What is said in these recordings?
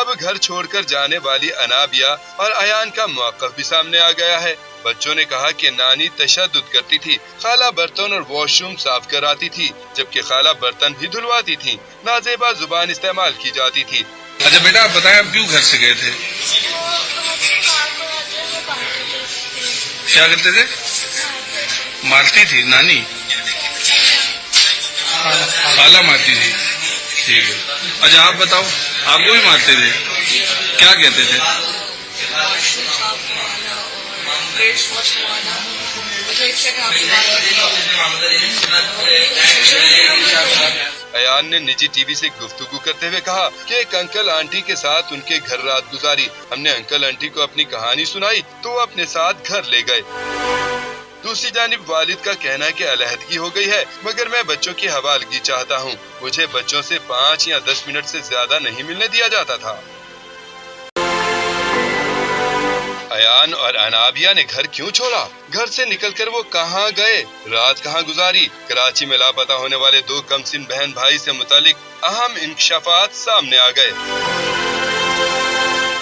अब घर छोड़कर जाने वाली अनाबिया और अयान का मौक़िफ़ भी सामने आ गया है। बच्चों ने कहा कि नानी तशद्दुद करती थी, खाला बर्तन और वॉशरूम साफ कराती थी, जबकि खाला बर्तन भी धुलवाती थी। नाजेबा जुबान इस्तेमाल की जाती थी। अच्छा बेटा, आप बताएं, आप क्यों घर से गए थे? क्या करते थे? मारती थी नानी? खाला मारती थी। ठीक है। अच्छा आप बताओ, आपको भी मारते थे? क्या कहते थे? अयान ने निजी टीवी से गुफ्तगू करते हुए कहा कि एक अंकल आंटी के साथ उनके घर रात गुजारी। हमने अंकल आंटी को अपनी कहानी सुनाई तो वो अपने साथ घर ले गए। दूसरी जानिब वालिद का कहना है कि अलहदगी हो गई है, मगर मैं बच्चों की हवालगी चाहता हूँ। मुझे बच्चों से 5 या 10 मिनट से ज्यादा नहीं मिलने दिया जाता था। अयान और अनाबिया ने घर क्यों छोड़ा? घर से निकलकर वो कहाँ गए? रात कहाँ गुजारी? कराची में लापता होने वाले 2 कमसिन बहन भाई से मुतालिक अहम इंकशाफात सामने आ गए।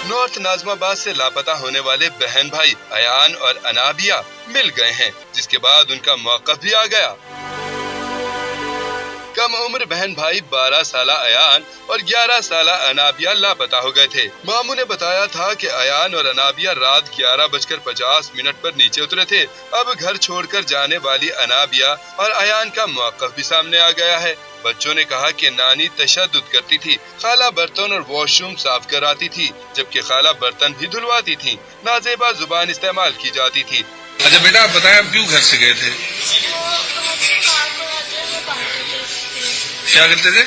नॉर्थ नाजमाबाद से लापता होने वाले बहन भाई अयान और अनाबिया मिल गए हैं, जिसके बाद उनका मौक़िफ़ भी आ गया। कम उम्र बहन भाई 12 साला अयान और 11 साला अनाबिया लापता हो गए थे। मामू ने बताया था कि अयान और अनाबिया रात 11:50 पर नीचे उतरे थे। अब घर छोड़कर जाने वाली अनाबिया और अयान का मौक़िफ़ भी सामने आ गया है। बच्चों ने कहा कि नानी तशद्दुद करती थी, खाला बर्तन और वॉशरूम साफ कराती थी, जबकि खाला बर्तन भी धुलवाती थी। नाजेबा जुबान इस्तेमाल की जाती थी। अच्छा बेटा, आप बताएं, आप क्यों घर से गए थे? क्या करते थे?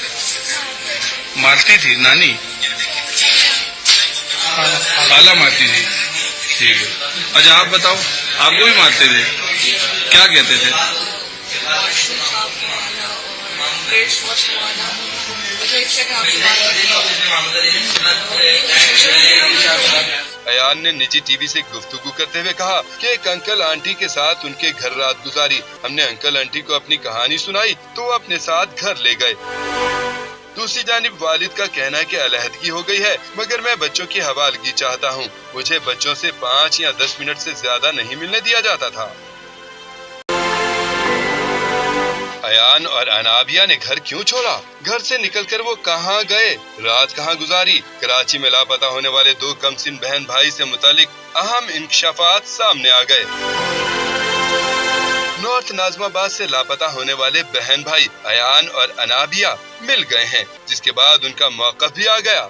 मारती थी नानी? खाला मारती थी। ठीक है। अच्छा आप बताओ, आपको भी मारते थे? क्या कहते थे? अयान ने निजी टीवी से गुफ्तगू करते हुए कहा कि एक अंकल आंटी के साथ उनके घर रात गुजारी। हमने अंकल आंटी को अपनी कहानी सुनाई तो वो अपने साथ घर ले गए। दूसरी जानिब वालिद का कहना है कि अलहदगी हो गई है, मगर मैं बच्चों की हवालगी चाहता हूँ। मुझे बच्चों से 5 या 10 मिनट से ज्यादा नहीं मिलने दिया जाता था। अयान और अनाबिया ने घर क्यों छोड़ा? घर से निकलकर वो कहाँ गए? रात कहाँ गुजारी? कराची में लापता होने वाले 2 कमसिन बहन भाई से मुतालिक अहम इंकशाफात सामने आ गए। नॉर्थ नाजमाबाद से लापता होने वाले बहन भाई अयान और अनाबिया मिल गए हैं, जिसके बाद उनका मौक़िफ़ भी आ गया।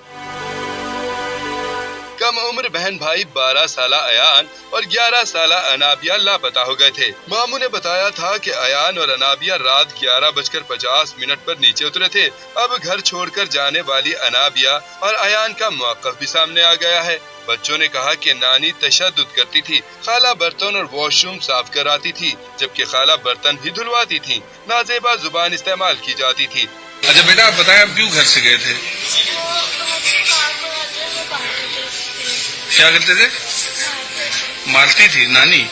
कम उम्र बहन भाई 12 साला अयान और 11 साला अनाबिया लापता हो गए थे। मामू ने बताया था कि अयान और अनाबिया रात 11:50 पर नीचे उतरे थे। अब घर छोड़कर जाने वाली अनाबिया और अयान का मौक़िफ़ भी सामने आ गया है। बच्चों ने कहा कि नानी तशद्दुद करती थी, खाला बर्तन और वॉशरूम साफ कराती थी, जबकि खाला बर्तन भी धुलवाती थी। नाजेबा जुबान इस्तेमाल की जाती थी। अच्छा बेटा, आप बताएं, आप क्यों घर से गए थे? क्या करते थे? मारती थी नानी?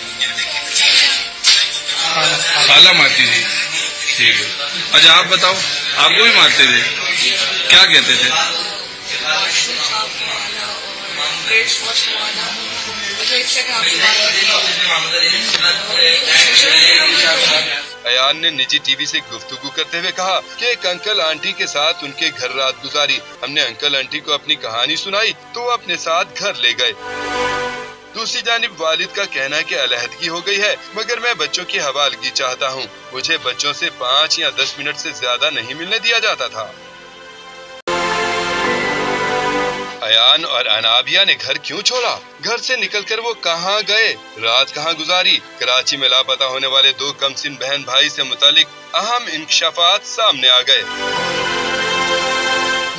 खाला मारती थी। ठीक है। अच्छा आप बताओ, आपको भी मारते थे? क्या कहते थे? अयान ने निजी टीवी से गुफ्तगू करते हुए कहा कि एक अंकल आंटी के साथ उनके घर रात गुजारी। हमने अंकल आंटी को अपनी कहानी सुनाई तो वो अपने साथ घर ले गए। दूसरी जानिब वालिद का कहना है कि अलहदगी हो गई है, मगर मैं बच्चों की हवालगी चाहता हूँ। मुझे बच्चों से 5 या 10 मिनट से ज्यादा नहीं मिलने दिया जाता था। अयान और अनाबिया ने घर क्यों छोड़ा? घर से निकलकर वो कहाँ गए? रात कहाँ गुजारी? कराची में लापता होने वाले 2 कमसिन बहन भाई से मुतालिक अहम इंकशाफात सामने आ गए।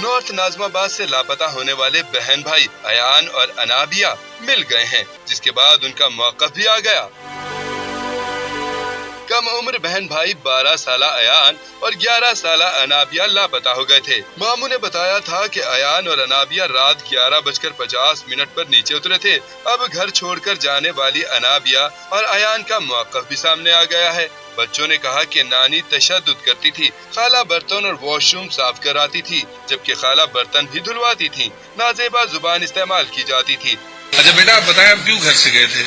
नॉर्थ नाजमाबाद से लापता होने वाले बहन भाई अयान और अनाबिया मिल गए हैं, जिसके बाद उनका मौक़िफ़ भी आ गया। कम उम्र बहन भाई 12 साला अयान और 11 साला अनाबिया लापता हो गए थे। मामू ने बताया था कि अयान और अनाबिया रात 11:50 पर नीचे उतरे थे। अब घर छोड़कर जाने वाली अनाबिया और अयान का मौक़िफ़ भी सामने आ गया है। بچوں نے کہا کہ نانی تشدد کرتی تھی، خالہ برتن اور واش روم صاف کراتی تھی، جبکہ خالہ برتن بھی دھلواتی تھی، نازیبا زبان استعمال کی جاتی تھی۔ اچھا بیٹا آپ بتائیں آپ کیوں گھر سے گئے تھے؟